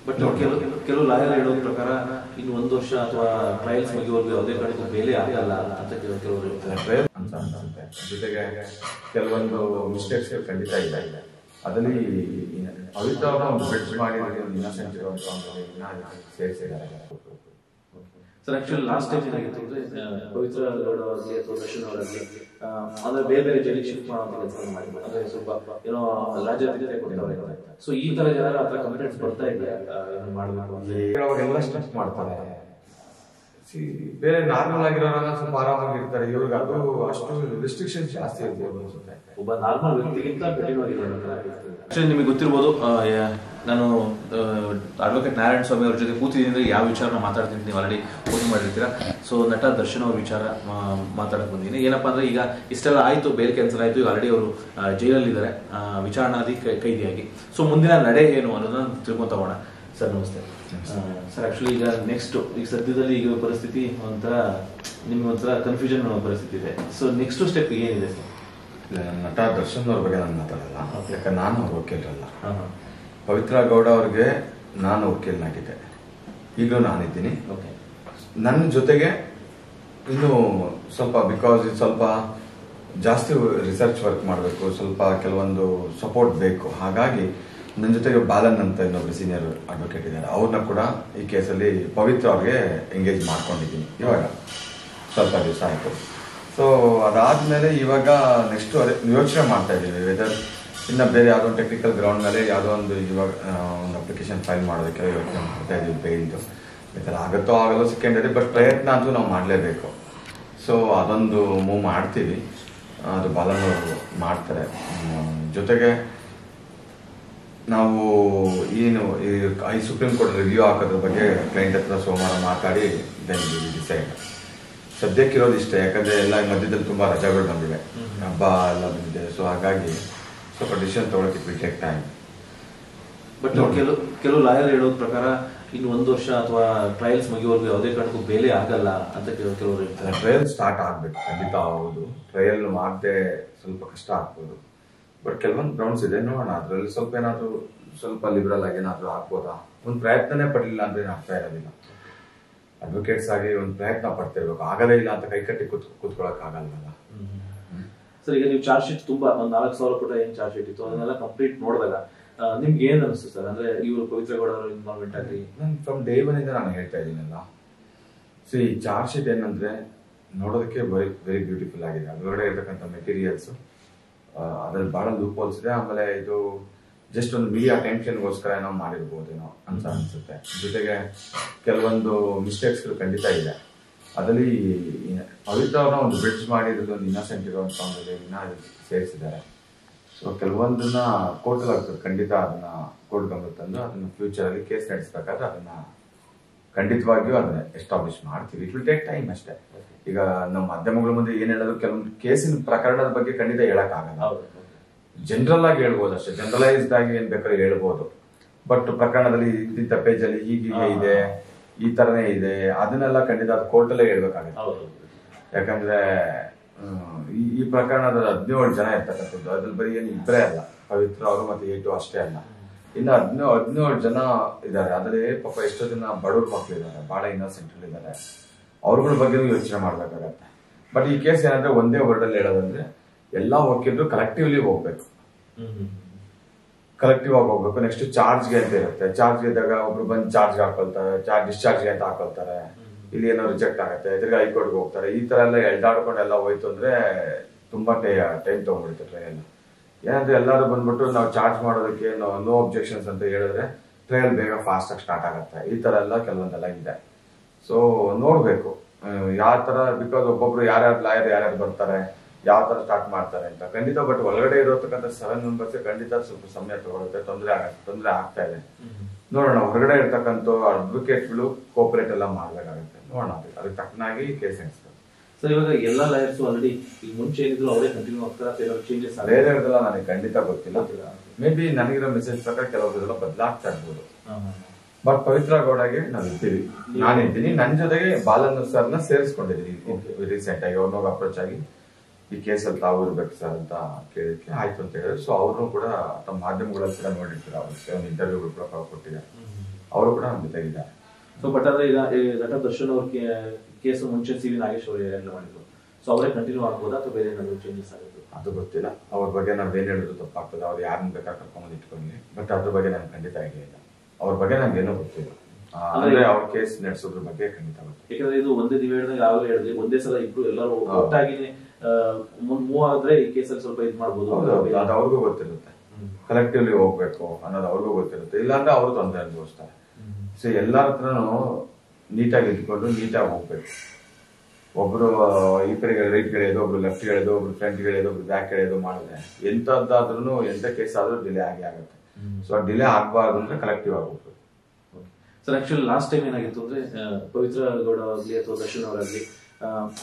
But ಕೆಲವು lawyer ಹೇಳೋ ಪ್ರಕಾರ ಇನ್ನು 1 ವರ್ಷ ಅಥವಾ ಟ್ರಯಲ್ಸ್ ಮುಗಿಯುವವರೆಗೂ ಯಾವುದೇ ಕಾರಣಕ್ಕೂ ಬೇಲೆ ಆಗಲ್ಲ ಅಂತ ಕೆಲವರು ಟ್ರಯಲ್ ಅಂತ ಅನ್ಸುತ್ತೆ. ಜೊತೆಗೆ ಕೆಲವೊಂದು ಮಿಸ್ಟೇಕ್ಸ್ ಖಂಡಿತ ಇದೆ. ಅದರಲ್ಲಿ ಪವಿತ್ರ ಅವರ ಒಂದು ಬೆಡ್ಸ್ ಮಾಡಿ ಇನ್ನಸೆಂಟ್ ಸೇರಿಸಿದ್ದಾರೆ. ಸರ್ ಆಕ್ಚುಲಿ ಲಾಸ್ಟ್ ಟೈಮ್ ಏನಾಗಿತ್ತು ಅಂದ್ರೆ ಪವಿತ್ರ ಗೌಡ ಅವರಿಗೆ ಅಥವಾ ದರ್ಶನ್ ಅವರಲ್ಲಿ ಅಂದ್ರೆ ಬೇರೆ ಬೇರೆ ಜೈಲಿಗೆ ಶಿಫ್ಟ್ ಮಾಡುವಂತ ಕೆಲಸ ಮಾಡಿ ಅಂದ್ರೆ ಸ್ವಲ್ಪ ಏನೋ ರಾಜ್ಯಾದ್ಯಂತ ಕೊಡ್ತಾರೆ. ಸೊ ಈ ತರ ಜನರ ಹತ್ರ ಕಂಪ್ಲೇಂಟ್ಸ್ ಬರ್ತಾ ಇದೆ ಮಾಡಬೇಕು ಅಂದ್ರೆ ಅವಾಗೆಲ್ಲ ಸ್ಟ್ರೆಸ್ ಮಾಡ್ತಾರೆ. ಬೇರೆ ನಾರ್ಮಲ್ ಆಗಿರೋರೆಲ್ಲ ಸ್ವಲ್ಪ ಆರಾಮಾಗಿರ್ತಾರೆ. ಇವ್ರಿಗೆ ಅದು ಅಷ್ಟು ರೆಸ್ಟ್ರಿಕ್ಷನ್ ಜಾಸ್ತಿ ಇರ್ಬೋದು ಅನ್ಸುತ್ತೆ. ಒಬ್ಬ ನಾರ್ಮಲ್ ವ್ಯಕ್ತಿಗಿಂತ ಕಠಿಣವಾಗಿದ್ದಾರೆ. ನಿಮಗೆ ಗೊತ್ತಿರ್ಬೋದು, ನಾನು ಅಡ್ವೊಕೇಟ್ ನಾರಾಯಣ ಸ್ವಾಮಿ ಅವ್ರ ಜೊತೆ ಕೂತಿದ್ದೀನಿ. ಯಾವ ವಿಚಾರನ ಮಾತಾಡ್ತೀನಿ ನೀವು ಆಲ್ರೆಡಿ ಫೋನ್ ಮಾಡಿರ್ತೀರಾ. ಸೊ ನಟ ದರ್ಶನ್ ಅವ್ರ ವಿಚಾರ ಮಾತಾಡಕ್ ಬಂದಿದ್ದೀನಿ. ಏನಪ್ಪಾ ಅಂದ್ರೆ ಈಗ ಇಷ್ಟೆಲ್ಲ ಆಯ್ತು, ಬೇಲ್ ಕ್ಯಾನ್ಸಲ್ ಆಯ್ತು, ಈಗ ಆಲ್ರೆಡಿ ಅವರು ಜೈಲಲ್ಲಿದ್ದಾರೆ ವಿಚಾರಣಾಧಿ ಕೈದಿಯಾಗಿ. ಸೊ ಮುಂದಿನ ನಡೆ ಏನು ಅನ್ನೋದನ್ನ ತಿಳ್ಕೊಂತ ಹೋಗೋಣ. ಸರ್ ನಮಸ್ತೆ. ಸರ್ ಆಕ್ಚುಲಿ ಈಗ ನೆಕ್ಸ್ಟ್ ಈಗ ಸದ್ಯದಲ್ಲಿ ಈಗ ಪರಿಸ್ಥಿತಿ ಒಂಥರ ನಿಮ್ಗೆ ಒಂಥರ ಕನ್ಫ್ಯೂಷನ್ ಪರಿಸ್ಥಿತಿ ಇದೆ. ಸೊ ನೆಕ್ಸ್ಟ್ ಸ್ಟೆಪ್ ಏನಿದೆ ಸರ್? ನಟ ದರ್ಶನ್ ಅವ್ರ ಬಗ್ಗೆ ನಾನು ಮಾತಾಡಲ್ಲ, ಯಾಕಂದ್ರೆ ನಾನು ಅವ್ರ ವಕೀಲರಲ್ಲ. ಪವಿತ್ರ ಗೌಡ ಅವ್ರಿಗೆ ನಾನು ವಕೀಲನಾಗಿದ್ದೆ, ಈಗಲೂ ನಾನಿದ್ದೀನಿ. ನನ್ನ ಜೊತೆಗೆ ಇನ್ನು ಸ್ವಲ್ಪ ಬಿಕಾಸ್ ಇದು ಸ್ವಲ್ಪ ಜಾಸ್ತಿ ರಿಸರ್ಚ್ ವರ್ಕ್ ಮಾಡಬೇಕು, ಸ್ವಲ್ಪ ಕೆಲವೊಂದು ಸಪೋರ್ಟ್ ಬೇಕು. ಹಾಗಾಗಿ ನನ್ನ ಜೊತೆಗೆ ಬಾಲನ್ ಅಂತ ಇನ್ನೊಬ್ರು ಸೀನಿಯರ್ ಅಡ್ವೊಕೇಟ್ ಇದ್ದಾರೆ. ಅವ್ರನ್ನ ಕೂಡ ಈ ಕೇಸಲ್ಲಿ ಪವಿತ್ರ ಅವ್ರಿಗೆ ಎಂಗೇಜ್ ಮಾಡ್ಕೊಂಡಿದ್ದೀನಿ ಇವಾಗ ಸ್ವಲ್ಪ ದಿವಸ ಆಯಿತು. ಸೊ ಅದಾದ್ಮೇಲೆ ಇವಾಗ ನೆಕ್ಸ್ಟ್ ಯೋಚನೆ ಮಾಡ್ತಾ ಇದ್ದೀವಿ ವೆದರ್ ಇನ್ನು ಬೇರೆ ಯಾವುದೋ ಒಂದು ಟೆಕ್ನಿಕಲ್ ಗ್ರೌಂಡ್ ಮೇಲೆ ಯಾವುದೋ ಒಂದು ಇವಾಗ ಒಂದು ಅಪ್ಲಿಕೇಶನ್ ಫೈಲ್ ಮಾಡೋದಕ್ಕೆ ಯೋಚನೆ ಮಾಡ್ತಾ ಇದ್ದೀವಿ. ಬೇಯ್ದು ಈ ಥರ ಆಗುತ್ತೋ ಆಗಲ್ಲೋ ಸೆಕೆಂಡರಿ, ಬಟ್ ಪ್ರಯತ್ನ ಅಂತೂ ನಾವು ಮಾಡಲೇಬೇಕು. ಸೊ ಅದೊಂದು ಮೂವ್ ಮಾಡ್ತೀವಿ, ಅದು ಬಾಲನವರು ಮಾಡ್ತಾರೆ. ಜೊತೆಗೆ ನಾವು ಏನು ಈ ಸುಪ್ರೀಂ ಕೋರ್ಟ್ ರಿವ್ಯೂ ಹಾಕೋದ್ರ ಬಗ್ಗೆ ಕ್ಲೈಂಟ್ ಹತ್ರ ಸೋಮವಾರ ಮಾತಾಡಿ ದೆನ್ ಡಿಸೈಡ್. ಸದ್ಯಕ್ಕಿರೋದು ಇಷ್ಟೇ, ಯಾಕಂದರೆ ಎಲ್ಲ ಮಧ್ಯದಲ್ಲಿ ತುಂಬ ರಜೆಗಳು ಬಂದಿವೆ, ಹಬ್ಬ ಎಲ್ಲ ಬಂದಿದೆ. ಸೊ ಹಾಗಾಗಿ ಸ್ವಲ್ಪ ಡಿಸಿಷನ್ ತೊಗೊಳಕ್ಕೆ it will take time. But ಕೆಲವು ಲಾಯರ್ ಹೇಳೋದ್ ಪ್ರಕಾರ ಇನ್ನು 1 ವರ್ಷ ಅಥವಾ ಟ್ರಯಲ್ಸ್ ಮುಗಿಯುವವರೆಗೂ ಯಾವುದೇ ಕಾರಣಕ್ಕೂ ಬೇಲೆ ಆಗಲ್ಲ ಅಂತ ಕೆಲವರು ಹೇಳ್ತಾರೆ. ಟ್ರಯಲ್ ಸ್ಟಾರ್ಟ್ ಆಗ್ಬೇಕು, ಖಂಡಿತ ಹೌದು. ಟ್ರಯಲ್ ಮಾಡದೆ ಸ್ವಲ್ಪ ಕಷ್ಟ ಆಗ್ಬೋದು, ಬಟ್ ಕೆಲವೊಂದು ಗ್ರೌಂಡ್ಸ್ ಇದೆ, ನೋಡೋಣ. ಅದರಲ್ಲಿ ಸ್ವಲ್ಪ ಏನಾದರೂ ಸ್ವಲ್ಪ ಲಿಬರಲ್ ಆಗಿ ಏನಾದರೂ ಆಗ್ಬೋದಾ. ಒಂದು ಪ್ರಯತ್ನನೇ ಪಡಲಿಲ್ಲ ಅಂದ್ರೆ ಆಗ್ತಾ ಇರೋದಿಲ್ಲ. ಅಡ್ವೊಕೇಟ್ಸ್ ಆಗಿ ಒಂದು ಪ್ರಯತ್ನ ಪಡ್ತಿರ್ಬೇಕು, ಆಗಲೇ ಇಲ್ಲ ಅಂತ ಕೈಕಟ್ಟಿ ಕೂತ್ಕೊಳ್ಳೋಕೆ ಆಗಲ್ವಲ್ಲ. ಸರ್ ಈಗ ನೀವು ಚಾರ್ಜ್ ಶೀಟ್ ತುಂಬಾ ಒಂದು 4,000 ಪುಟ ಏನ್ ಚಾರ್ಜ್ ಶೀಟ್ ಇತ್ತು ಅದನ್ನೆಲ್ಲ ಕಂಪ್ಲೀಟ್ ನೋಡಿದಾಗ ನಿಮ್ಗೆ ಏನ್ ಅನಿಸ್ತು ಸರ್? ಅಂದ್ರೆ ಇವರು ಪವಿತ್ರ ಗೌಡ ಅವರ ಇನ್ವಾಲ್ವ್ಮೆಂಟ್ ಆಗಲಿ ಫ್ರಮ್ ಡೇ ಒನ್ ಇಂದ ನಾನು ಹೇಳ್ತಾ ಇದ್ದೀನಲ್ಲ. ಸೊ ಈ ಚಾರ್ಜ್ ಶೀಟ್ ಏನಂದ್ರೆ ನೋಡೋದಕ್ಕೆ ವೆರಿ ಬ್ಯೂಟಿಫುಲ್ ಆಗಿದೆ. ಅದರೊಳಗಡೆ ಇರ್ತಕ್ಕಂಥ ಮೆಟೀರಿಯಲ್ಸ್ ಅದ್ರಲ್ಲಿ ಬಹಳ ಲೂಪ್ ಹೋಲ್ಸ್ ಇದೆ. ಆಮೇಲೆ ಇದು ಜಸ್ಟ್ ಒಂದು ಮೀಡಿಯಾ ಅಟೆನ್ಷನ್ಗೋಸ್ಕರ ಏನೋ ಮಾಡಿರ್ಬೋದೇನೋ ಅಂತ ಅನ್ಸುತ್ತೆ. ಜೊತೆಗೆ ಕೆಲವೊಂದು ಮಿಸ್ಟೇಕ್ಸ್ಗಳು ಖಂಡಿತ ಇದೆ. ಅದರಲ್ಲಿ ಪವಿತ್ರ ಅವರ ಒಂದು ಬ್ರಿಡ್ಜ್ ಮಾಡಿ ಒಂದು ಇನ್ನಸೆಂಟ್ ಇರುವಂತ ಒಂದು ಸೇರಿಸಿದ್ದಾರೆ. ಸೊ ಕೆಲವೊಂದನ್ನ ಕೋರ್ಟ್ ಆಗ್ತದೆ, ಖಂಡಿತ ಅದನ್ನ ಕೋರ್ಟ್ ಗಮನ ತಂದು ಅದನ್ನ ಫ್ಯೂಚರ್ ಅಲ್ಲಿ ಕೇಸ್ ನಡೆಸಬೇಕಾದ್ರೆ ಅದನ್ನ ಖಂಡಿತವಾಗಿಯೂ ಅದನ್ನ ಎಸ್ಟಾಬ್ಲಿಷ್ ಮಾಡ್ತೀವಿ. ಇಟ್ ವಿಲ್ ಟೇಕ್ ಟೈಮ್ ಅಷ್ಟೇ. ಈಗ ನಮ್ಮ ಮಾಧ್ಯಮಗಳ ಮುಂದೆ ಏನ್ ಹೇಳೋದು, ಕೆಲವೊಂದು ಕೇಸಿನ ಪ್ರಕರಣದ ಬಗ್ಗೆ ಖಂಡಿತ ಹೇಳಕ್ ಆಗಲ್ಲ. ಜನರಲ್ ಆಗಿ ಹೇಳ್ಬೋದು ಅಷ್ಟೇ, ಜನರಲೈಸ್ಡ್ ಆಗಿ ಏನ್ ಬೇಕಾದ್ರೆ ಹೇಳ್ಬೋದು. ಬಟ್ ಪ್ರಕರಣದಲ್ಲಿ ಇಂಥ ಪೇಜ್ ಅಲ್ಲಿ ಹೀಗೆ ಇದೆ, ಈ ತರನೇ ಇದೆ, ಅದನ್ನೆಲ್ಲ ಖಂಡಿತ ಅದು ಕೋರ್ಟಲ್ಲೇ ಹೇಳ್ಬೇಕಾಗುತ್ತೆ. ಯಾಕಂದ್ರೆ ಈ ಪ್ರಕರಣದ 17 ಜನ ಇರ್ತಕ್ಕಂಥದ್ದು, ಅದ್ರಲ್ಲಿ ಬರೀ ಏನು ಇಬ್ಬರೇ ಅಲ್ಲ, ಪವಿತ್ರ ಅವರು ಮತ್ತೆ ಏಟು ಅಷ್ಟೇ ಅಲ್ಲ, ಇನ್ನು 17 ಜನ ಇದ್ದಾರೆ. ಅದ್ರಲ್ಲಿ ಪಾಪ ಎಷ್ಟೋ ಜನ ಬಡವ್ರ ಮಕ್ಳು ಇದ್ದಾರೆ, ಬಹಳ ಇನ್ನೋಸೆಂಟ್ ಇದ್ದಾರೆ. ಅವ್ರಗಳ ಬಗ್ಗೆ ಯೋಚನೆ ಮಾಡ್ಬೇಕಾಗತ್ತೆ. ಬಟ್ ಈ ಕೇಸ್ ಏನಂದ್ರೆ ಒಂದೇ ವರ್ಡ್ ಅಲ್ಲಿ ಹೇಳೋದಂದ್ರೆ ಎಲ್ಲಾ ವಕೀಲರು ಕಲೆಕ್ಟಿವ್ಲಿ ಹೋಗ್ಬೇಕು, ಕಲೆಕ್ಟಿವ್ ಆಗಿ ಹೋಗ್ಬೇಕು. ನೆಕ್ಸ್ಟ್ ಚಾರ್ಜ್ಗೆ ಅಂತ ಇರುತ್ತೆ. ಚಾರ್ಜ್ಗೆ ಇದ್ದಾಗ ಒಬ್ರು ಬಂದು ಚಾರ್ಜ್ ಹಾಕೊಳ್ತಾರೆ, ಡಿಸ್ಚಾರ್ಜ್ಗೆ ಅಂತ ಹಾಕೊಳ್ತಾರೆ, ಇಲ್ಲಿ ಏನೋ ರಿಜೆಕ್ಟ್ ಆಗುತ್ತೆ, ತಿರ್ಗಿ ಹೈಕೋರ್ಟ್ಗೆ ಹೋಗ್ತಾರೆ. ಈ ತರ ಎಲ್ಲ ಎಳ್ದಾಡ್ಕೊಂಡೆಲ್ಲ ಹೋಯ್ತು ಅಂದ್ರೆ ತುಂಬಾ ಟೈಮ್ ತಗೊಂಡ್ಬಿಡುತ್ತೆ ಟ್ರಯಲ್. ಏನಂದ್ರೆ ಎಲ್ಲರೂ ಬಂದ್ಬಿಟ್ಟು ನಾವು ಚಾರ್ಜ್ ಮಾಡೋದಕ್ಕೆ ನೋ ಅಬ್ಜೆಕ್ಷನ್ಸ್ ಅಂತ ಹೇಳಿದ್ರೆ ಟ್ರಯಲ್ ಬೇಗ ಫಾಸ್ಟ್ ಆಗಿ ಸ್ಟಾರ್ಟ್ ಆಗುತ್ತೆ. ಈ ತರ ಎಲ್ಲ ಕೆಲವೊಂದೆಲ್ಲ ಇದೆ. ಸೊ ನೋಡ್ಬೇಕು ಯಾವ ತರ, ಬಿಕಾಸ್ ಒಬ್ಬೊಬ್ರು ಯಾರ್ಯಾರು ಲಾಯರ್ ಯಾರ್ಯಾರು ಬರ್ತಾರೆ, ಯಾವ ತರ ಸ್ಟಾರ್ಟ್ ಮಾಡ್ತಾರೆ ಅಂತ ಖಂಡಿತ. ಬಟ್ ಒಳಗಡೆ ಇರತಕ್ಕಂಥ 7 ಮೆಂಬರ್ಸ್ ಖಂಡಿತ ಸ್ವಲ್ಪ ಸಮಯ ತಗೊಳುತ್ತೆ, ತೊಂದರೆ ಆಗ್ತಾ ಇದೆ. ನೋಡೋಣ, ಹೊರಗಡೆ ಇರ್ತಕ್ಕಂಥ ಅಡ್ವೊಕೇಟ್ಗಳು ಕೋಪರೇಟ್ ಎಲ್ಲ ಮಾಡ್ಬೇಕಾಗುತ್ತೆ. ನೋಡೋಣ, ಅದಕ್ಕೆ ತಕ್ಕನಾಗಿ ಕೇಸ್ ಎಣಿಸ್ತಾರೆ. ಸರ್ ಇವಾಗ ಎಲ್ಲ ಲಾಯರ್ಸ್ ಆಲ್ರೆಡಿ ಈಗ ಮುಂಚೆ ಏನಿದ್ರು ಅವರೇ ಕಂಟಿನ್ಯೂ ಆಗ್ತಾರೆ, ಚೇಂಜಸ್ ಬೇರೆ ಇರೋದೆಲ್ಲ ನನಗೆ ಖಂಡಿತ ಗೊತ್ತಿಲ್ಲ. ಮೇ ಬಿ ನನಗಿರೋ ಮೆಸೇಜ್ ಪ್ರಕಾರ ಕೆಲವೊಂದೆಲ್ಲ ಬದಲಾಗ್ತಾ ಇರ್ಬೋದು. ಬಟ್ ಪವಿತ್ರ ಗೌಡಗೆ ನಾವು ಇದ್ದೀವಿ, ನಾನಿದ್ದೀನಿ. ನನ್ನ ಜೊತೆಗೆ ಬಾಲನ್ ಸರ್ನ ಸೇರಿಸ್ಕೊಂಡಿದ್ದೀನಿ ರೀಸೆಂಟ್ ಆಗಿ. ಅವ್ರನ್ನ ಅಪ್ರೋಚ್ ಆಗಿ ಈ ಕೇಸಲ್ಲಿ ತಾವು ಇರ್ಬೇಕು ಸರ್ ಅಂತ ಕೇಳಿದ್ಕೆ ಆಯ್ತು ಅಂತ ಹೇಳಿದ್ರು. ಸೊ ಅವ್ರನ್ನು ಕೂಡ ತಮ್ಮ ಮಾಧ್ಯಮಗಳಲ್ಲಿ ಕೂಡ ನೋಡಿರ್ತಾರೆ, ಅವ್ರಿಗೆ ಒಂದು ಇಂಟರ್ವ್ಯೂಗಳು ಕೂಡ ಕೊಟ್ಟಿದ್ದಾರೆ. ಅವರು ಕೂಡ ನಮ್ಮ ಜೊತೆಗಿದ್ದಾರೆ. ಸೊ ಬಟ್ ಅಂದ್ರೆ ಈಗ ನಟ ದರ್ಶನ್ ಅವ್ರ ಕೇಸು ಮುಂಚೆ ಸಿ ವಿ ನಾಗೇಶ್ ಅವರು ಹ್ಯಾಂಡಲ್ ಮಾಡಿದ್ರು. ಸೊ ಅವರೇ ಕಂಟಿನ್ಯೂ ಆಗ್ಬೋದಾ ಅಥವಾ ಬೇರೆ ಏನಾದ್ರು ಚೇಂಜಸ್ ಆಗುತ್ತೆ? ಅದು ಗೊತ್ತಿಲ್ಲ. ಅವ್ರ ಬಗ್ಗೆ ನಾವು ಏನ್ ಹೇಳಿದ್ರು ತಪ್ಪಾಗ್ತದೆ. ಅವ್ರು ಯಾರನ್ನ ಬೇಕಾದ್ರೆ ಕರ್ಕೊಂಡ್ ಇಟ್ಕೊಂಡ್ಲಿ. ಬಟ್ ಅದ್ರ ಬಗ್ಗೆ ನನ್ಗೆ ಖಂಡಿತ ಐಡಿಯಾ ಇಲ್ಲ. ಅವ್ರ ಬಗ್ಗೆ ನನ್ಗೆ ಏನೋ ಗೊತ್ತಿಲ್ಲ. ಅಂದ್ರೆ ಅವ್ರ ಕೇಸ್ ನಡೆಸೋದ್ರ ಬಗ್ಗೆ ಖಂಡಿತ ಗೊತ್ತಿಲ್ಲ. ಯಾಕಂದ್ರೆ ಇದು ಒಂದೇ ನೀವು ಹೇಳಿದಾಗ ಯಾವಾಗ ಹೇಳಿದ್ರಿ ಒಂದೇ ಸಲ ಇಬ್ರು ಎಲ್ಲರೂ ಒಟ್ಟಾಗಿ ಮೂವ್ ಆದ್ರೆ ಈ ಕೇಸಲ್ಲಿ ಸ್ವಲ್ಪ ಇದು ಮಾಡ್ಬೋದು. ಅದು ಅವ್ರಿಗೂ ಗೊತ್ತಿರುತ್ತೆ. ಕಲೆಕ್ಟಿವ್ಲಿ ಹೋಗ್ಬೇಕು ಅನ್ನೋದು ಅವ್ರಿಗೂ ಗೊತ್ತಿರುತ್ತೆ. ಇಲ್ಲಾಂದ್ರೆ ಅವರು ತೊಂದರೆ ಅನುಭವಿಸ್ತಾರೆ. ಸೊ ಎಲ್ಲರ ಹತ್ರನು ನೀಟಾಗಿ ಇಟ್ಕೊಂಡು ನೀಟಾಗಿ ಹೋಗ್ಬೇಕು. ಒಬ್ರು ಈ ಕಡೆಗೆ ರೈಟ್ ಗೆಳೆಯೋದು, ಒಬ್ರು ಲೆಫ್ಟ್ ಗೆಳೆಯೋದು, ಒಬ್ರು ಫ್ರಂಟ್ ಗೆಳೆಯೋದು, ಒಬ್ರು ಬ್ಯಾಕ್ ಗೆಳೆಯೋದು ಮಾಡಿದ್ರೆ ಎಂತದ್ದಾದ್ರೂ ಎಂತ ಕೇಸ್ ಆದ್ರೂ ಡಿಲೇ ಆಗಿ ಆಗುತ್ತೆ. ಸೊ ಡಿಲೇ ಆಗ್ಬಾರ್ದು ಅಂದ್ರೆ ಕಲೆಕ್ಟಿವ್ ಆಗಿ ಹೋಗ್ಬೇಕು. ಸರ್ ಆಕ್ಚುಲಿ ಲಾಸ್ಟ್ ಟೈಮ್ ಏನಾಗಿತ್ತು ಅಂದ್ರೆ ಪವಿತ್ರ ಗೌಡ ಆಗ್ಲಿ ಅಥವಾ ದರ್ಶನ್ ಅವರಾಗ್ಲಿ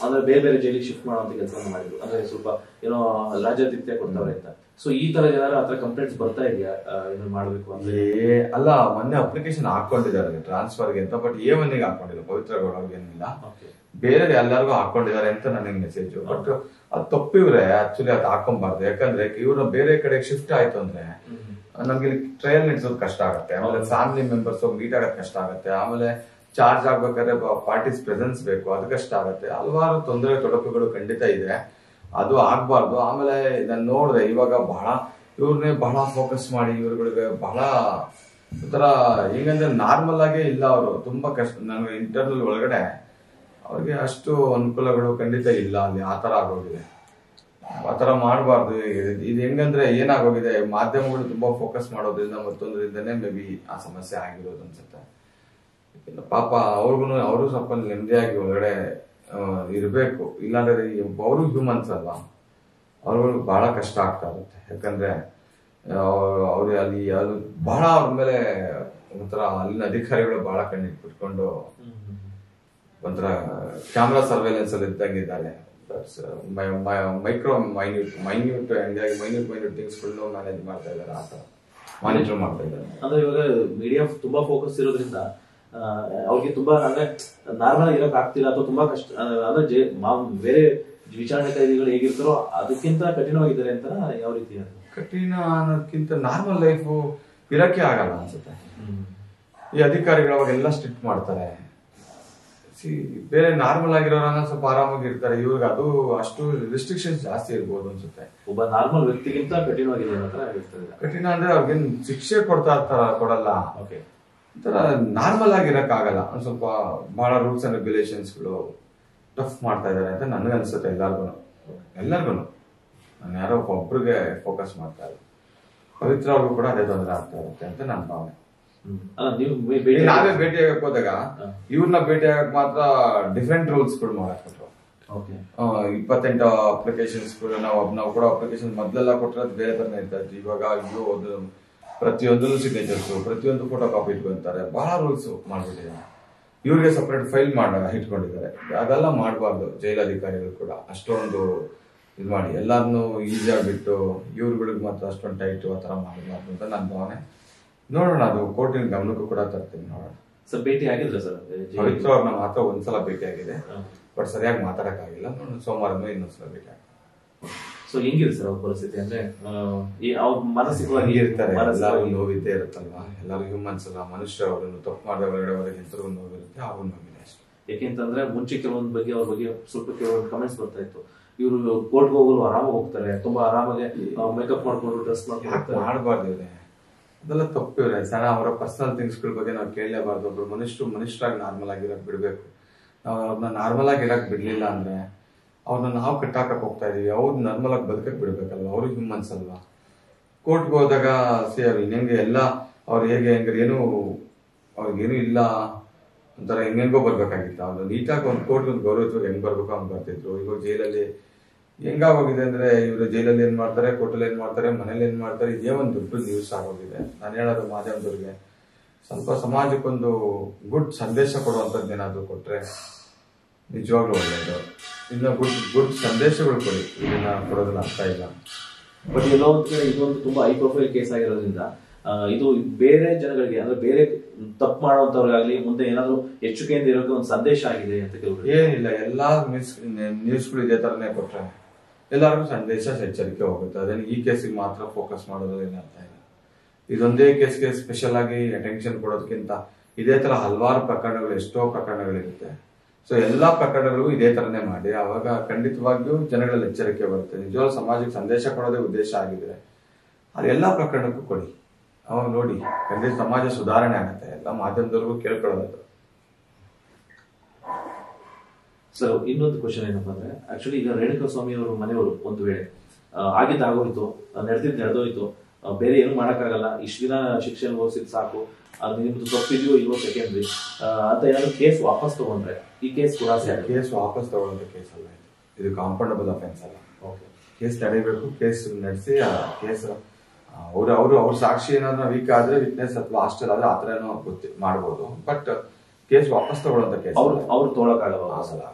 ಅಂದ್ರೆ ಬೇರೆ ಬೇರೆ ಜೈಲಿಗೆ ಶಿಫ್ಟ್ ಮಾಡುವಂತ ಕೆಲಸ ಮಾಡಿದ್ರು. ಅಂದ್ರೆ ಸ್ವಲ್ಪ ಏನೋ ರಾಜ್ಯಾತಿಥ್ಯ ಕೊಡ್ತಾವ್ರೆ ಅಂತ. ಸೊ ಈ ತರ ಏನಾದ್ರು ಆತರ ಕಂಪ್ಲೇಂಟ್ಸ್ ಬರ್ತಾ ಇದೆಯಾ ಏನೋ ಮಾಡ್ಬೇಕು ಅಂದ್ರೆ? ಅಲ್ಲ, ಮೊನ್ನೆ ಅಪ್ಲಿಕೇಶನ್ ಹಾಕೊಂಡಿದ್ದಾರೆ ಟ್ರಾನ್ಸ್ಫರ್ಗೆ ಅಂತ. But A1 ಹಾಕೊಂಡಿಲ್ಲ. ಪವಿತ್ರ ಗೌಡ ಅವ್ರಿಗೆ ಏನಿಲ್ಲ, ಬೇರೆ ಎಲ್ಲರಿಗೂ ಹಾಕೊಂಡಿದ್ದಾರೆ ಅಂತ ನನಗೆ ಮೆಸೇಜ್. ಬಟ್ ಅದು ತಪ್ಪಿವ್ರೆ. ಆಕ್ಚುಲಿ ಅದು ಹಾಕೊಂಬಾರ್ದು. ಯಾಕಂದ್ರೆ ಇವ್ರ ಬೇರೆ ಕಡೆ ಶಿಫ್ಟ್ ಆಯ್ತು ಅಂದ್ರೆ ನಮ್ಗೆ ಟ್ರಯಲ್ ನಡೆಸೋದು ಕಷ್ಟ ಆಗುತ್ತೆ. ಆಮೇಲೆ ಫ್ಯಾಮಿಲಿ ಮೆಂಬರ್ಸ್ ಮೀಟ್ ಆಗೋದು ಕಷ್ಟ ಆಗುತ್ತೆ. ಆಮೇಲೆ ಚಾರ್ಜ್ ಆಗ್ಬೇಕಾದ್ರೆ ಪಾರ್ಟೀಸ್ ಪ್ರೆಸೆನ್ಸ್ ಬೇಕು, ಅದು ಕಷ್ಟ ಆಗುತ್ತೆ. ಹಲವಾರು ತೊಂದರೆ ತೊಡಕುಗಳು ಖಂಡಿತ ಇದೆ. ಅದು ಆಗ್ಬಾರ್ದು. ಆಮೇಲೆ ನಾನು ನೋಡಿದೆ ಇವಾಗ ಇವ್ರನ್ನೇ ಬಹಳ ಫೋಕಸ್ ಮಾಡಿ ಇವ್ರುಗಳಿಗೆ ಬಹಳ ಒಂಥರ ಹೆಂಗಂದ್ರೆ ನಾರ್ಮಲ್ ಆಗೇ ಇಲ್ಲ. ಅವರು ತುಂಬಾ ಕಷ್ಟ. ನನಗೆ ಇಂಟರ್ನಲ್ ಒಳಗಡೆ ಅವ್ರಿಗೆ ಅಷ್ಟು ಅನುಕೂಲಗಳು ಖಂಡಿತ ಇಲ್ಲ ಅಲ್ಲಿ. ಆತರ ಆಗೋಗಿದೆ. ಆತರ ಮಾಡಬಾರ್ದು. ಇದು ಹೆಂಗಂದ್ರೆ ಏನಾಗೋಗಿದೆ, ಮಾಧ್ಯಮಗಳು ತುಂಬಾ ಫೋಕಸ್ ಮಾಡೋದ್ರಿಂದ ಮತ್ತೊಂದ್ರಿಂದನೇ ಮೇ ಬಿ ಆ ಸಮಸ್ಯೆ ಆಗಿರೋದು ಅನ್ಸುತ್ತೆ. ಪಾಪ ಅವರು ಸ್ವಲ್ಪ ನೆಮ್ಮದಿಯಾಗಿ ಒಳಗಡೆ ಇರ್ಬೇಕು. ಇಲ್ಲಾಂದ್ರೆ ಅವರು ಹ್ಯೂಮನ್ಸ್ ಅಲ್ವಾ, ಅವ್ರಿಗೆ ಬಹಳ ಕಷ್ಟ ಆಗ್ತಾ ಇರುತ್ತೆ. ಯಾಕಂದ್ರೆ ಅವ್ರು ಅಲ್ಲಿ ಅದು ಬಹಳ ಅವ್ರ ಮೇಲೆ ಒಂಥರ ಅಲ್ಲಿನ ಅಧಿಕಾರಿಗಳು ಬಹಳ ಕಣ್ಣಿಟ್ಬಿಟ್ಕೊಂಡು ಒಂಥರ ಕ್ಯಾಮ್ರಾ ಸರ್ವೇಲೆನ್ಸ್ ಅಲ್ಲಿ ಇದ್ದಂಗಿದ್ದಾರೆ. ಮೈನ್ಯೂಟ್ ಥಿಂಗ್ಸ್ ಮ್ಯಾನೇಜ್ ಮಾಡ್ತಾ ಇದ್ದಾರೆ. ಆ ತರ ಮಾನಿಟರ್ ಮಾಡ್ತಾ ಇದ್ದಾರೆ. ಅಂದ್ರೆ ಇವಾಗ ಮೀಡಿಯಾ ತುಂಬಾ ಫೋಕಸ್ ಇರೋದ್ರಿಂದ ಅವ್ರಿಗೆ ತುಂಬಾ ಅಂದ್ರೆ ನಾರ್ಮಲ್ ಇರೋಕ್ ಆಗ್ತಿಲ್ಲ ಅಥವಾ ತುಂಬಾ ಕಷ್ಟ. ಅಂದ್ರೆ ಬೇರೆ ವಿಚಾರಣೆ ಕೈದಿಗಳು ಹೇಗಿರ್ತಾರೋ ಅದಕ್ಕಿಂತ ಕಠಿಣವಾಗಿದ್ದಾರೆ ಅಂತ ಯಾವ ರೀತಿ? ಕಠಿಣ ಅನ್ನೋದಕ್ಕಿಂತ ನಾರ್ಮಲ್ ಲೈಫು ಇರಕ್ಕೆ ಆಗಲ್ಲ ಅನ್ಸುತ್ತೆ. ಈ ಅಧಿಕಾರಿಗಳು ಅವಾಗೆಲ್ಲ ಸ್ಟ್ರಿಕ್ಟ್ ಮಾಡ್ತಾರೆ. ಬೇರೆ ನಾರ್ಮಲ್ ಆಗಿರೋರನ್ನ ಸ್ವಲ್ಪ ಆರಾಮಾಗಿ ಇರ್ತಾರೆ. ಇವ್ರಿಗೆ ಅದು ಅಷ್ಟು ರಿಸ್ಟ್ರಿಕ್ಷನ್ಸ್ ಜಾಸ್ತಿ ಇರ್ಬೋದು ಅನ್ಸುತ್ತೆ. ಒಬ್ಬ ನಾರ್ಮಲ್ ವ್ಯಕ್ತಿಗಿಂತ ಕಠಿಣವಾಗಿದೆ ಕಠಿಣ ಅಂದ್ರೆ ಅವ್ರಿಗೇನ್ ಶಿಕ್ಷೆ ಕೊಡಲ್ಲ. ಒಂಥರ ನಾರ್ಮಲ್ ಆಗಿರಕ್ ಆಗಲ್ಲ. ಒಂದ್ ಸ್ವಲ್ಪ ಬಹಳ ರೂಲ್ಸ್ ಅಂಡ್ ರೆಗ್ಯುಲೇಷನ್ಸ್ ಗಳು ಟಫ್ ಮಾಡ್ತಾ ಇದಾರೆ ಅಂತ ನನಗೆ ಅನ್ಸುತ್ತೆ. ಎಲ್ಲರಿಗೂ ನಾನು ಯಾರೋ ಒಬ್ರಿಗೆ ಫೋಕಸ್ ಮಾಡ್ತಾ ಇಲ್ಲ. ಪವಿತ್ರ ಅವ್ರಿಗೂ ಕೂಡ ಅದೇ ತೊಂದರೆ ಆಗ್ತಾ ಇರುತ್ತೆ ಅಂತ ನನ್ನ ಭಾವನೆ. ನಾವೇ ಭೇಟಿ ಆಗಕ್ ಹೋದಾಗ ಇವ್ರನ್ನ ಭೇಟಿ ಆಗಕ್ ಮಾತ್ರ ಡಿಫ್ರೆಂಟ್ ರೂಲ್ಸ್ ಗಳು ಮಾಡಕ್ ಕೊಟ್ರು. 28 ಅಪ್ಲಿಕೇಶನ್ಸ್ ನಾವು ಕೂಡ ಅಪ್ಲಿಕೇಶನ್ ಮೊದಲೆಲ್ಲ ಕೊಟ್ಟಿರೋದು ಬೇರೆ ತರನೇ ಇರ್ತಾ ಇತ್ತು. ಇವಾಗ ಪ್ರತಿಯೊಂದಲ್ಲೂ ಸಿಗ್ನೇಚರ್ಸ್, ಪ್ರತಿಯೊಂದು ಫೋಟೋ ಕಾಪಿ ಇಟ್ಕೊಂತಾರೆ. ಬಹಳ ರೂಲ್ಸ್ ಮಾಡ್ಬಿಟ್ಟಿದ್ದಾರೆ. ಇವ್ರಿಗೆ ಸಪರೇಟ್ ಫೈಲ್ ಇಟ್ಕೊಂಡಿದ್ದಾರೆ. ಅದೆಲ್ಲ ಮಾಡಬಾರ್ದು. ಜೈಲಧಿಕಾರಿಗಳು ಕೂಡ ಅಷ್ಟೊಂದು ಇದು ಮಾಡಿ ಎಲ್ಲಾರನ್ನು ಈಸಿಯಾಗಿ ಬಿಟ್ಟು ಇವ್ರುಗಳಿಗೆ ಮಾತ್ರ ಅಷ್ಟೊಂದು ಟೈಟ್ ಆ ತರ ಮಾಡಬಾರ್ದು ಅಂತ ನನ್ನ ಭಾವನೆ. ನೋಡೋಣ, ಅದು ಕೋರ್ಟಿನ ಗಮನಕ್ಕೂ ಕೂಡ ತರ್ತೀನಿ. ನೋಡೋಣ. ಸರ್ ಭೇಟಿ ಆಗಿದ್ರೆ ಸರ್ ಪವಿತ್ರ ಅವ್ರನ್ನ ಮಾತ್ರ ಒಂದ್ಸಲ ಭೇಟಿ ಆಗಿದೆ. ಬಟ್ ಸರಿಯಾಗಿ ಮಾತಾಡಕ್ ಆಗಿಲ್ಲ. ಸೋಮವಾರನೂ ಇನ್ನೊಂದ್ಸಲ ಭೇಟಿ ಆಗಿದೆ. ಸೊ ಹೆಂಗಿದೆ ಸರ್ ಅವ್ರ ಪರಿಸ್ಥಿತಿ? ಅಂದ್ರೆ ಅವ್ರ ಮಾನಸಿಕವಾಗಿ ಇರ್ತಾರೆ. ಎಲ್ಲರಿಗೂ ನೋವಿದ್ದೇ ಇರುತ್ತಲ್ವಾ. ಎಲ್ಲರೂ ಹ್ಯೂಮನ್ಸ್ ಅಲ್ಲ, ಮನುಷ್ಯ. ಅವ್ರನ್ನು ತಪ್ಪು ಮಾಡಿದ ಹೊರಗಡೆ ಹೆಸರು ನೋವಿರುತ್ತೆ, ಅವ್ರು ನೋವಿದೆ ಅಷ್ಟೇ. ಯಾಕೆಂತಂದ್ರೆ ಮುಂಚೆ ಕೆಲವೊಂದು ಬಗ್ಗೆ ಅವ್ರ ಬಗ್ಗೆ ಸ್ವಲ್ಪ ಕೆಲವೊಂದು ಕಮೆಂಟ್ಸ್ ಬರ್ತಾ ಇತ್ತು. ಇವರು ಕೋರ್ಟ್ಗೆ ಹೋಗಲು ಆರಾಮಾಗಿ ಹೋಗ್ತಾರೆ, ತುಂಬಾ ಆರಾಮಾಗಿ ಮೇಕಪ್ ಮಾಡ್ಕೊಂಡು ಡ್ರೆಸ್ ಮಾಡ್ಕೊಂಡು ಮಾಡಬಾರ್ದು. ಅದೆಲ್ಲ ತಪ್ಪಿವ್ರೆ. ಸಣ್ಣ ಅವರ ಪರ್ಸನಲ್ ಥಿಂಗ್ಸ್ ಗಳ ಬಗ್ಗೆ ನಾವು ಕೇಳಲೇಬಾರ್ದು. ಒಬ್ರು ಮನುಷ್ಯರಾಗಿ ನಾರ್ಮಲ್ ಆಗಿರಕ್ ಬಿಡ್ಬೇಕು. ನಾವು ಅವ್ರನ್ನ ನಾರ್ಮಲ್ ಆಗಿ ಇರಕ್ ಬಿಡ್ಲಿಲ್ಲ ಅಂದ್ರೆ ಅವ್ರನ್ನ ನಾವು ಕಟ್ಟಾಕಕ್ ಹೋಗ್ತಾ ಇದೀವಿ. ಅವ್ರು ನಾರ್ಮಲ್ ಆಗಿ ಬದುಕಕ್ ಬಿಡ್ಬೇಕಲ್ವಾ. ಅವ್ರು ಹ್ಯೂಮನ್ಸ್ ಅಲ್ವಾ. ಕೋರ್ಟ್ಗೆ ಹೋದಾಗ ಅವ್ರು ಹಿಂಗೆ ಎಲ್ಲ ಅವ್ರು ಹೆಂಗ್ರೆ ಅವ್ರಿಗೇನು ಇಲ್ಲ ಒಂಥರ ಹೆಂಗೋ ಬರ್ಬೇಕಾಗಿತ್ತು. ಅವ್ರು ನೀಟಾಗಿ ಒಂದು ಕೋರ್ಟ್ ಒಂದು ಗೌರವ ಹೆಂಗ್ ಬರ್ಬೇಕು ಹಂಗ್ ಬರ್ತಿದ್ರು. ಇವಾಗ ಜೈಲಲ್ಲಿ ಹೆಂಗಾಗೋಗಿದೆ ಅಂದ್ರೆ ಇವರು ಜೈಲಲ್ಲಿ ಏನ್ ಮಾಡ್ತಾರೆ, ಕೋರ್ಟಲ್ಲಿ ಏನ್ ಮಾಡ್ತಾರೆ, ಮನೇಲಿ ಏನ್ ಮಾಡ್ತಾರೆ, ಇದೇ ಒಂದು ದೊಡ್ಡ ನ್ಯೂಸ್ ಆಗೋಗಿದೆ. ನಾನು ಹೇಳೋದು ಮಾಧ್ಯಮದವ್ರಿಗೆ ಸ್ವಲ್ಪ ಸಮಾಜಕ್ಕೊಂದು ಗುಡ್ ಸಂದೇಶ ಕೊಡುವಂಥದ್ದು ಏನಾದ್ರು ಕೊಟ್ರೆ ನಿಜವಾಗ್ಲೂ ಒಳ್ಳೆಯದು. ಇನ್ನು ಗುಡ್ ಸಂದೇಶಗಳು ಕೊಡಿ. ಇದನ್ನ ಕೊಡೋದನ್ನ ಅರ್ಥ ಇಲ್ಲ. ಬಟ್ ಎಲ್ಲೋ ಇದೊಂದು ತುಂಬಾ ಹೈ ಪ್ರೊಫೈಲ್ ಕೇಸ್ ಆಗಿರೋದ್ರಿಂದ ಇದು ಬೇರೆ ಜನಗಳಿಗೆ ಅಂದ್ರೆ ಬೇರೆ ತಪ್ಪು ಮಾಡುವಂತವ್ರಿಗಾಗ್ಲಿ ಮುಂದೆ ಏನಾದ್ರು ಎಚ್ಚರಿಕೆಯಿಂದ ಇರೋಕೆ ಒಂದು ಸಂದೇಶ ಆಗಿದೆ ಅಂತ ಕೆಲವರು. ಏನಿಲ್ಲ, ಎಲ್ಲಾ ನ್ಯೂಸ್ಗಳು ಇದೇ ತರನೇ ಕೊಟ್ರೆ ಎಲ್ಲರಿಗೂ ಸಂದೇಶ ಎಚ್ಚರಿಕೆ ಹೋಗುತ್ತೆ. ಅದೇನು ಈ ಕೇಸಿಗೆ ಮಾತ್ರ ಫೋಕಸ್ ಮಾಡೋದು ಏನು ಅರ್ಥ ಇಲ್ಲ. ಇದೊಂದೇ ಕೇಸ್ಗೆ ಸ್ಪೆಷಲ್ ಆಗಿ ಅಟೆನ್ಷನ್ ಕೊಡೋದಕ್ಕಿಂತ ಇದೇ ತರ ಹಲವಾರು ಪ್ರಕರಣಗಳು, ಎಷ್ಟೋ ಪ್ರಕರಣಗಳಿರುತ್ತೆ. ಸೊ ಎಲ್ಲಾ ಪ್ರಕರಣಗಳಿಗೂ ಇದೇ ತರನೇ ಮಾಡಿ, ಅವಾಗ ಖಂಡಿತವಾಗಿಯೂ ಜನಗಳಲ್ಲಿ ಎಚ್ಚರಿಕೆ ಬರುತ್ತೆ. ನಿಜವಾಗ್ಲೂ ಸಮಾಜಕ್ಕೆ ಸಂದೇಶ ಕೊಡೋದೇ ಉದ್ದೇಶ ಆಗಿದೆ. ಅದು ಎಲ್ಲಾ ಪ್ರಕರಣಕ್ಕೂ ಕೊಡಿ, ಅವಾಗ ನೋಡಿ ಖಂಡಿತ ಸಮಾಜ ಸುಧಾರಣೆ ಆಗುತ್ತೆ. ಎಲ್ಲ ಮಾಧ್ಯಮದವರೆಗೂ ಕೇಳ್ಕೊಳ್ಳೋದು. ಸರ್, ಇನ್ನೊಂದು ಕ್ವಶನ್ ಏನಪ್ಪಾ ಅಂದ್ರೆ, ಆಕ್ಚುಲಿ ಈಗ ರೇಣುಕಾಸ್ವಾಮಿ ಅವರು ಮನೆಯವರು ಒಂದು ವೇಳೆ ಆಗಿದ್ದು ಆಗೋಯ್ತು, ನಡೆದೋಯ್ತು, ಬೇರೆ ಏನು ಮಾಡಕ್ಕಾಗಲ್ಲ, ಇಷ್ಟು ದಿನ ಶಿಕ್ಷೆ ಅನುಭವಿಸಿದ್ ಸಾಕು, ಅದು ನಿಮ್ದು ತಪ್ಪಿದೆಯೋ ಇಲ್ವೋ ಸೆಕೆಂಡ್ರಿ ಅಂತ ಏನಾದ್ರು ಕೇಸ್ ವಾಪಸ್ ತಗೊಂಡ್ರೆ ಈ ಕೇಸ್ ಕೂಡ ಕೇಸ್ ವಾಪಸ್ ತಗೊಳ್ಳೋದು ಕೇಸ್ ಅಲ್ಲ, ಇದು ಕಾಂಪೌಂಡಬಲ್ ಅಫೆನ್ಸ್ ಅಲ್ಲ. ಕೇಸ್ ನಡೀಬೇಕು, ಕೇಸ್ ನಡೆಸಿ ಕೇಸ್ ಅವ್ರ ಸಾಕ್ಷಿ ಏನಾದ್ರು ವೀಕ್ ಆದ್ರೆ, ವಿಟ್ನೆಸ್ ಅಥವಾ ಹಾಸ್ಟೆಲ್ ಆದ್ರೆ ಆತರ ಏನೋ ಮಾಡ್ಬೋದು. ಬಟ್ ಕೇಸ್ ವಾಪಸ್ ತಗೊಳ್ಳೋಂತ ಕೇಸ್ ಅವ್ರು ತೊಗೊಳಕ್ಕಾಗಲ್ಲ.